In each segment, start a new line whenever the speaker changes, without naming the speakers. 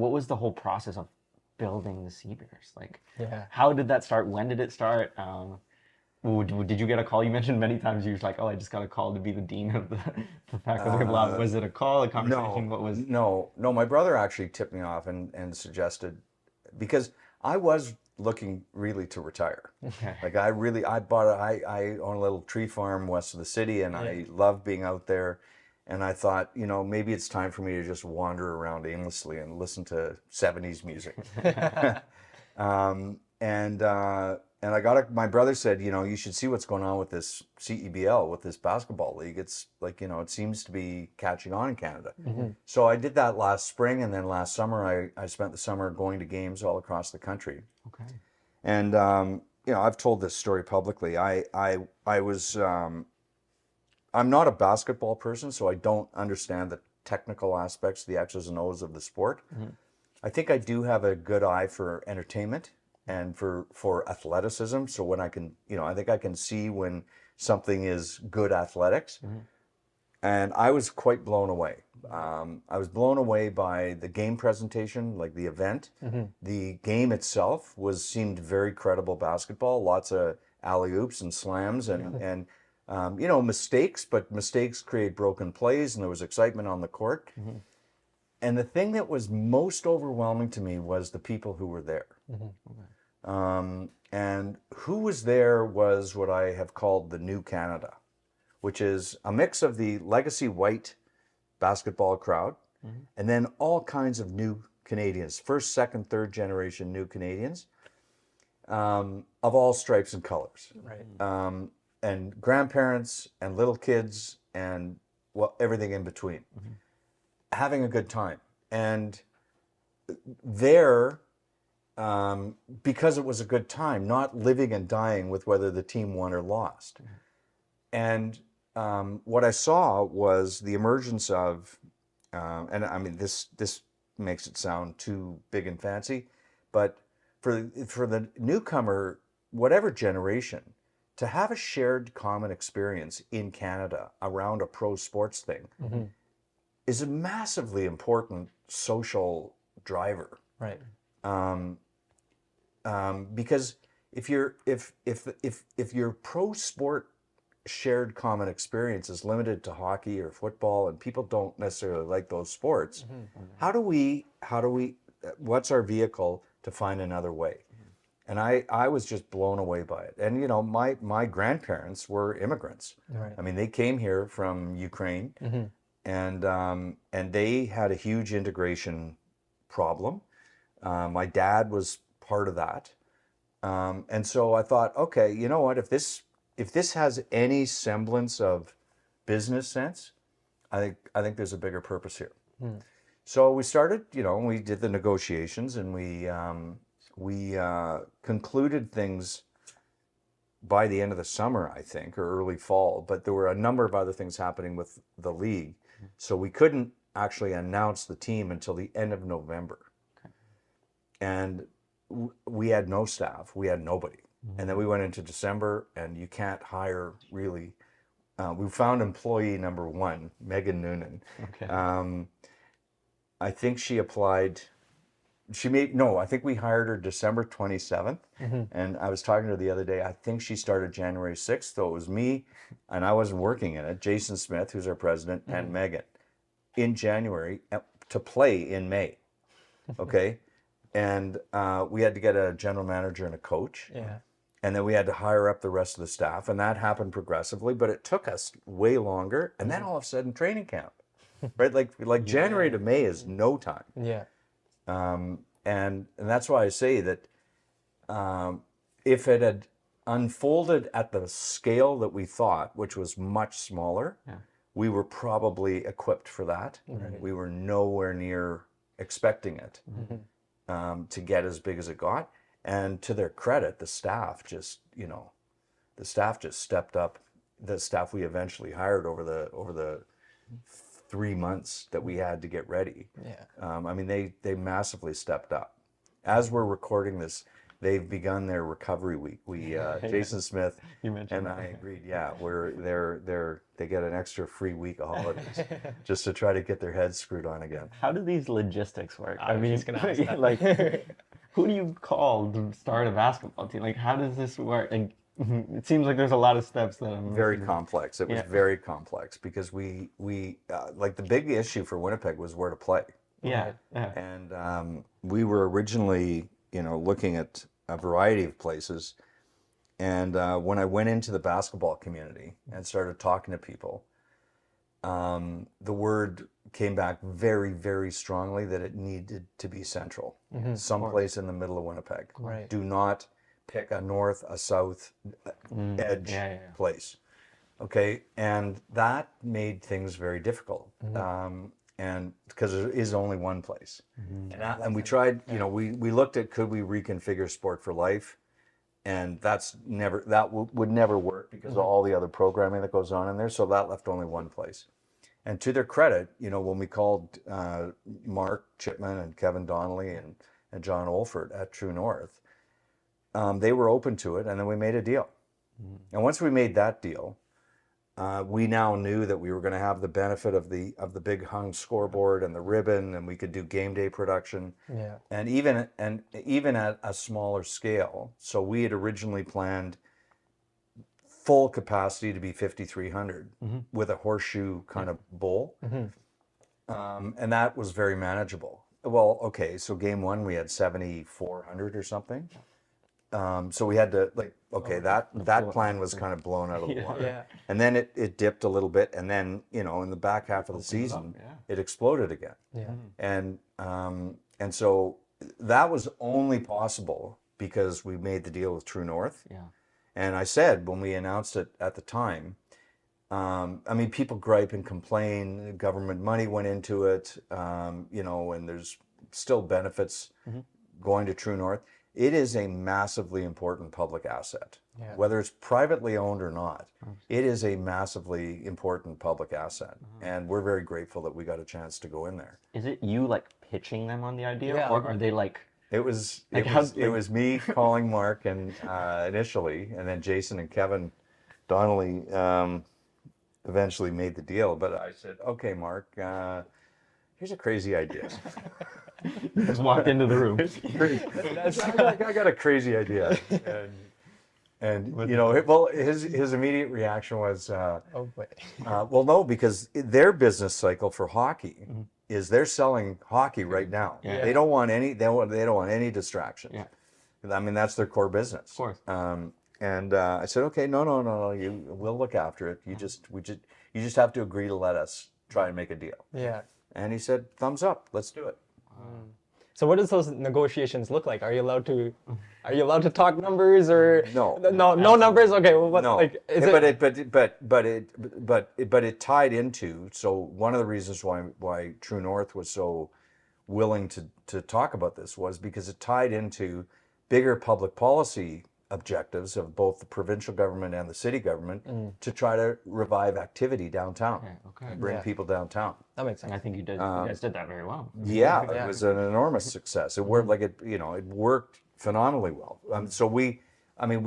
what was the whole process of building the Sea Bears? Like,
Yeah.
how did that start? When did it start? Did you get a call? You mentioned many times you was like, oh, I just got a call to be the dean of the faculty. Blah. Was it a call, a
No,
conversation? What was?
no. My brother actually tipped me off and suggested, because I was looking really to retire.
Okay.
Like I I own a little tree farm west of the city, and I love being out there. And I thought, maybe it's time for me to just wander around aimlessly and listen to 70s music. And my brother said, you should see what's going on with this CEBL, with this basketball league. It's like, it seems to be catching on in Canada. So I did that last spring, and then last summer, I spent the summer going to games all across the country.
Okay.
And, I've told this story publicly. I'm not a basketball person, so I don't understand the technical aspects, the X's and O's of the sport. I think I do have a good eye for entertainment and for athleticism. So when I think I can see when something is good athletics. And I was quite blown away. I was blown away by the game presentation, like the event. The game itself seemed very credible basketball, lots of alley-oops and slams and mistakes, but mistakes create broken plays, and there was excitement on the court. And the thing that was most overwhelming to me was the people who were there. And who was there was what I have called the New Canada, which is a mix of the legacy white basketball crowd and then all kinds of new Canadians, first, second, third generation new Canadians of all stripes and colors.
Right.
And grandparents and little kids and everything in between, having a good time. And there, because it was a good time, not living and dying with whether the team won or lost. And what I saw was the emergence of, and I mean, this makes it sound too big and fancy, but for the newcomer, whatever generation, to have a shared common experience in Canada around a pro sports thing is a massively important social driver.
Right.
Because if your pro sport shared common experience is limited to hockey or football, and people don't necessarily like those sports, how do we what's our vehicle to find another way? And I was just blown away by it. And my grandparents were immigrants.
Right.
I mean, they came here from Ukraine, and they had a huge integration problem. My dad was part of that, and so I thought, okay, you know what? If this has any semblance of business sense, I think there's a bigger purpose here. So we started, we did the negotiations, and we concluded things by the end of the summer, I think, or early fall. But there were a number of other things happening with the league, so we couldn't actually announce the team until the end of November. And we had no staff. We had nobody. And then we went into December, and you can't hire really. We found employee number one, Megan Noonan.
Okay.
I think she applied. I think we hired her December 27th. And I was talking to her the other day. I think she started January 6th. So it was me, and I wasn't working in it, Jason Smith, who's our president, and Megan in January to play in May. Okay. And we had to get a general manager and a coach.
Yeah.
And then we had to hire up the rest of the staff. And that happened progressively, but it took us way longer. And then all of a sudden, training camp, right? Like January to May is no time.
Yeah.
And that's why I say that if it had unfolded at the scale that we thought, which was much smaller, we were probably equipped for that.
Right.
We were nowhere near expecting it to get as big as it got. And to their credit, the staff just stepped up. The staff we eventually hired over the 3 months that we had to get ready.
Yeah.
I mean, they massively stepped up. As we're recording this, they've begun their recovery week. Jason Smith
You mentioned
and I agreed. Yeah, they get an extra free week of holidays just to try to get their heads screwed on again.
How do these logistics work?
I was just gonna ask that.
like, who do you call to start a basketball team? Like, how does this work? Like, it seems like there's a lot of steps that I'm
Very
missing.
complex. It was very complex because we like the big issue for Winnipeg was where to play.
Yeah, yeah.
And we were originally, looking at a variety of places. And when I went into the basketball community and started talking to people, the word came back very, very strongly that it needed to be central, someplace in the middle of Winnipeg.
Right.
Do not pick a north, a south edge place. Okay, and that made things very difficult. And because there is only one place. And we tried, we looked at could we reconfigure Sport for Life, and would never work because of all the other programming that goes on in there. So that left only one place. And to their credit, when we called Mark Chipman and Kevin Donnelly and John Olford at True North, they were open to it, and then we made a deal. And once we made that deal, we now knew that we were going to have the benefit of the big hung scoreboard and the ribbon, and we could do game day production.
Yeah.
And even at a smaller scale. So we had originally planned full capacity to be 5,300 with a horseshoe kind of bowl, and that was very manageable. Well, okay, so game one we had 7,400 or something. So we had to that plan was kind of blown out of the water.
Yeah.
And then it dipped a little bit, and then in the back half of the season it exploded again.
Yeah.
And so that was only possible because we made the deal with True North.
Yeah.
And I said when we announced it at the time, people gripe and complain. Government money went into it, and there's still benefits going to True North. It is a massively important public asset.
Yeah.
Whether it's privately owned or not, it is a massively important public asset. And we're very grateful that we got a chance to go in there.
Is it you like pitching them on the idea,
Yeah.
or are they like?
It was
Like,
it was me calling Mark and initially, and then Jason and Kevin Donnelly eventually made the deal. But I said, okay, Mark, here's a crazy idea.
Just walked into the room.
I got a crazy idea, and his immediate reaction was,
Oh boy.
well, no, because their business cycle for hockey is they're selling hockey right now.
Yeah.
They don't want any. They don't want any distractions.
Yeah.
That's their core business.
Of course.
And I said, okay, no, we'll look after it. You just have to agree to let us try and make a deal.
Yeah.
And he said, thumbs up, let's do it.
So what does those negotiations look like? Are you allowed to talk numbers or
No.
no numbers? Okay, well, what,
No,
like is
but it tied into. So one of the reasons why True North was so willing to talk about this was because it tied into bigger public policy objectives of both the provincial government and the city government to try to revive activity downtown
Okay.
and bring people downtown.
that makes sense.
And I think you guys did that very well.
Yeah,
Yeah.
it was an enormous success. It worked it worked phenomenally well. So we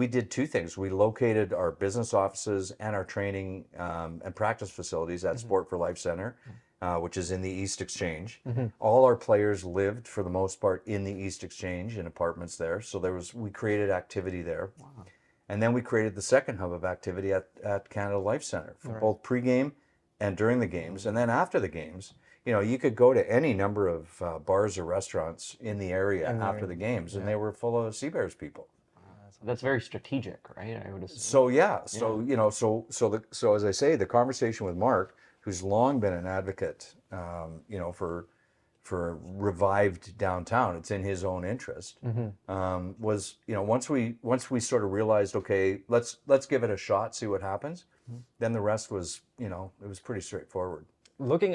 did two things. We located our business offices and our training and practice facilities at Sport for Life Center, which is in the East Exchange. All our players lived, for the most part, in the East Exchange in apartments there. So we created activity there. Wow. And then we created the second hub of activity at Canada Life Center for both pregame and during the games. And then after the games, you could go to any number of bars or restaurants in the area after the games, and they were full of Seabears people.
That's very strategic, right? I would assume.
So as I say, the conversation with Mark, who's long been an advocate, for revived downtown, it's in his own interest. Was once we sort of realized, okay, let's give it a shot, see what happens. Then the rest was it was pretty straightforward.
Looking